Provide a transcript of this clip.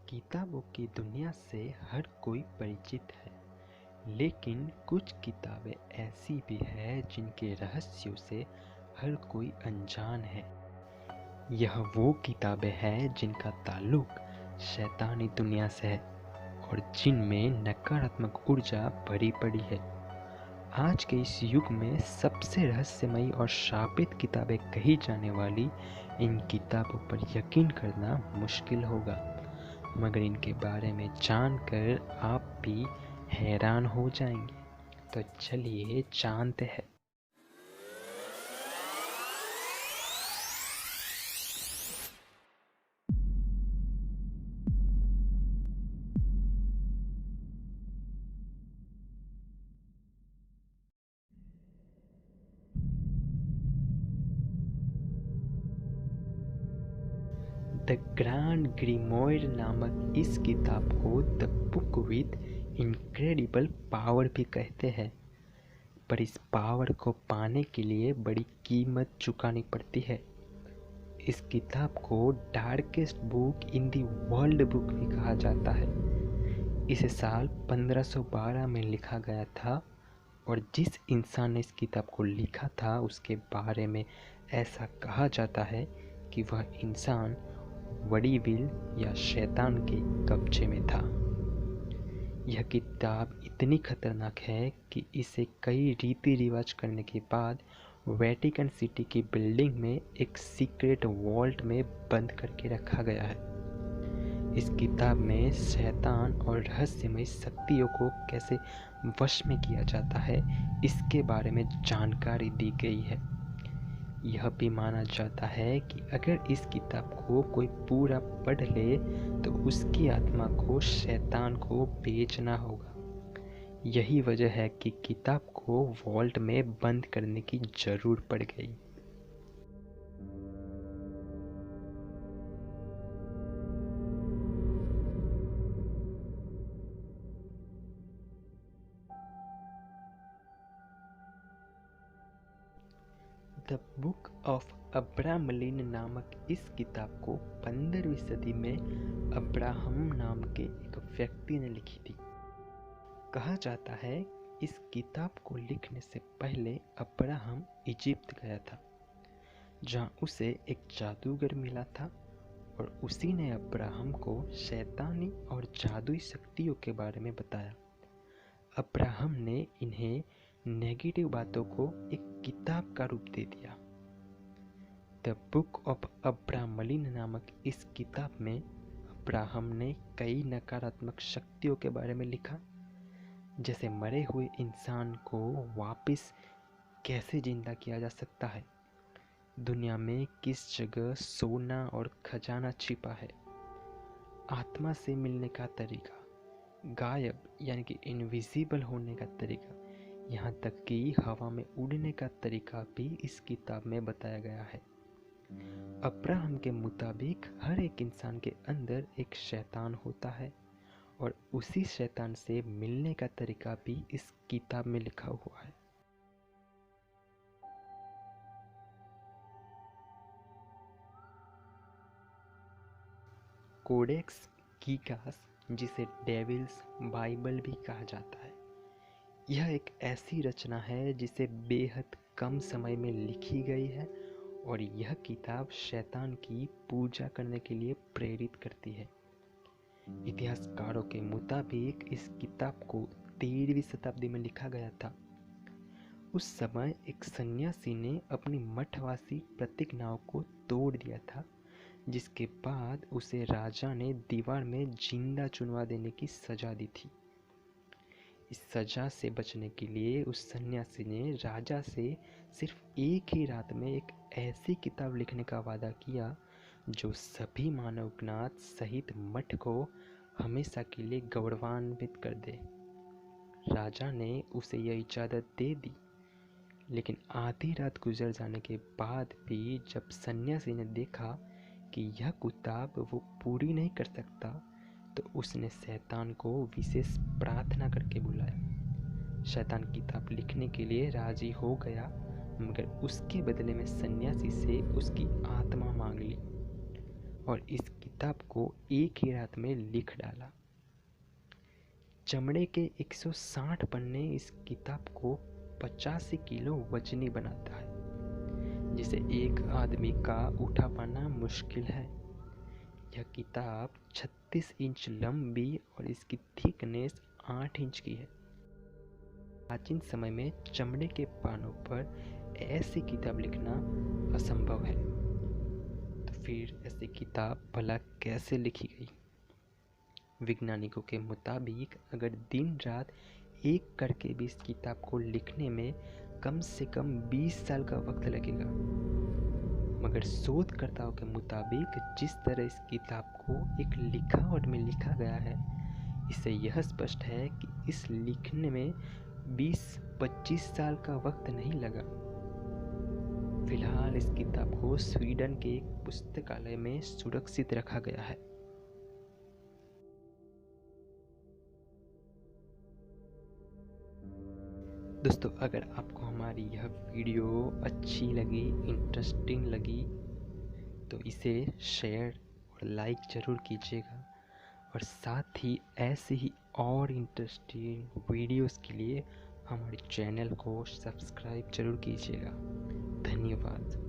किताबों की दुनिया से हर कोई परिचित है, लेकिन कुछ किताबें ऐसी भी हैं जिनके रहस्यों से हर कोई अनजान है। यह वो किताबें हैं जिनका ताल्लुक शैतानी दुनिया से है और जिनमें नकारात्मक ऊर्जा भरी पड़ी है। आज के इस युग में सबसे रहस्यमयी और शापित किताबें कही जाने वाली इन किताबों पर यकीन करना मुश्किल होगा, मगर इनके बारे में जानकर आप भी हैरान हो जाएंगे। तो चलिए जानते हैं। द ग्रैंड ग्रीमोयर नामक इस किताब को the book with incredible power भी कहते हैं, पर इस पावर को पाने के लिए बड़ी कीमत चुकानी पड़ती है। इस किताब को darkest book in the world book भी कहा जाता है। इसे साल 1512 में लिखा गया था और जिस इंसान ने इस किताब को लिखा था उसके बारे में ऐसा कहा जाता है कि वह इंसान वडीविल या शैतान के कब्जे में था। यह किताब इतनी खतरनाक है कि इसे कई रीति रिवाज करने के बाद वेटिकन सिटी की बिल्डिंग में एक सीक्रेट वॉल्ट में बंद करके रखा गया है। इस किताब में शैतान और रहस्यमय शक्तियों को कैसे वश में किया जाता है इसके बारे में जानकारी दी गई है। यह भी माना जाता है कि अगर इस किताब को कोई पूरा पढ़ ले तो उसकी आत्मा को शैतान को बेचना होगा। यही वजह है कि किताब को वॉल्ट में बंद करने की जरूर पड़ गई। द बुक ऑफ अब्रामलिन नामक इस किताब को 15वीं सदी में अब्राहम नाम के एक व्यक्ति ने लिखी थी। कहा जाता है इस किताब को लिखने से पहले अब्राहम इजिप्ट गया था, जहां उसे एक जादूगर मिला था और उसी ने अब्राहम को शैतानी और जादुई शक्तियों के बारे में बताया। अब्राहम ने इन्हें नेगेटिव बातों को एक किताब का रूप दे दिया। द बुक ऑफ अब्रामलिन नामक इस किताब में अब्राहम ने कई नकारात्मक शक्तियों के बारे में लिखा, जैसे मरे हुए इंसान को वापस कैसे जिंदा किया जा सकता है, दुनिया में किस जगह सोना और खजाना छिपा है, आत्मा से मिलने का तरीका, गायब यानी कि इनविजिबल होने का तरीका, यहाँ तक कि हवा में उड़ने का तरीका भी इस किताब में बताया गया है। अब्राहम के मुताबिक हर एक इंसान के अंदर एक शैतान होता है और उसी शैतान से मिलने का तरीका भी इस किताब में लिखा हुआ है। कोडेक्स गीकास, जिसे डेविल्स बाइबल भी कहा जाता है, यह एक ऐसी रचना है जिसे बेहद कम समय में लिखी गई है और यह किताब शैतान की पूजा करने के लिए प्रेरित करती है। इतिहासकारों के मुताबिक इस किताब को 13वीं शताब्दी में लिखा गया था। उस समय एक सन्यासी ने अपनी मठवासी प्रतिज्ञाओं को तोड़ दिया था, जिसके बाद उसे राजा ने दीवार में जिंदा चुनवा देने की सजा दी थी। इस सजा से बचने के लिए उस सन्यासी ने राजा से सिर्फ एक ही रात में एक ऐसी किताब लिखने का वादा किया जो सभी मानवज्ञात सहित मठ को हमेशा के लिए गौरवान्वित कर दे। राजा ने उसे यह इजाज़त दे दी, लेकिन आधी रात गुजर जाने के बाद भी जब सन्यासी ने देखा कि यह किताब वो पूरी नहीं कर सकता तो उसने शैतान को विशेष प्रार्थना करके बुलाया। शैतान किताब लिखने के लिए राजी हो गया, मगर उसके बदले में सन्यासी से उसकी आत्मा मांग ली और इस किताब को एक ही रात में लिख डाला। चमड़े के 160 पन्ने इस किताब को 85 किलो वजनी बनाता है, जिसे एक आदमी का उठा पाना मुश्किल है। यह किताब 36 इंच लंबी और इसकी थिकनेस 8 इंच की है। प्राचीन समय में चमड़े के पानों पर ऐसी किताब लिखना असंभव है, तो फिर ऐसी किताब भला कैसे लिखी गई? वैज्ञानिकों के मुताबिक अगर दिन रात एक करके भी इस किताब को लिखने में कम से कम 20 साल का वक्त लगेगा। मगर शोधकर्ताओं के मुताबिक जिस तरह इस किताब को एक लिखावट में लिखा गया है, इससे यह स्पष्ट है कि इस लिखने में 20-25 साल का वक्त नहीं लगा। फिलहाल इस किताब को स्वीडन के एक पुस्तकालय में सुरक्षित रखा गया है। दोस्तों, अगर आपको हमारी यह वीडियो अच्छी लगी, इंटरेस्टिंग लगी, तो इसे शेयर और लाइक ज़रूर कीजिएगा, और साथ ही ऐसे ही और इंटरेस्टिंग वीडियोस के लिए हमारे चैनल को सब्सक्राइब जरूर कीजिएगा। धन्यवाद।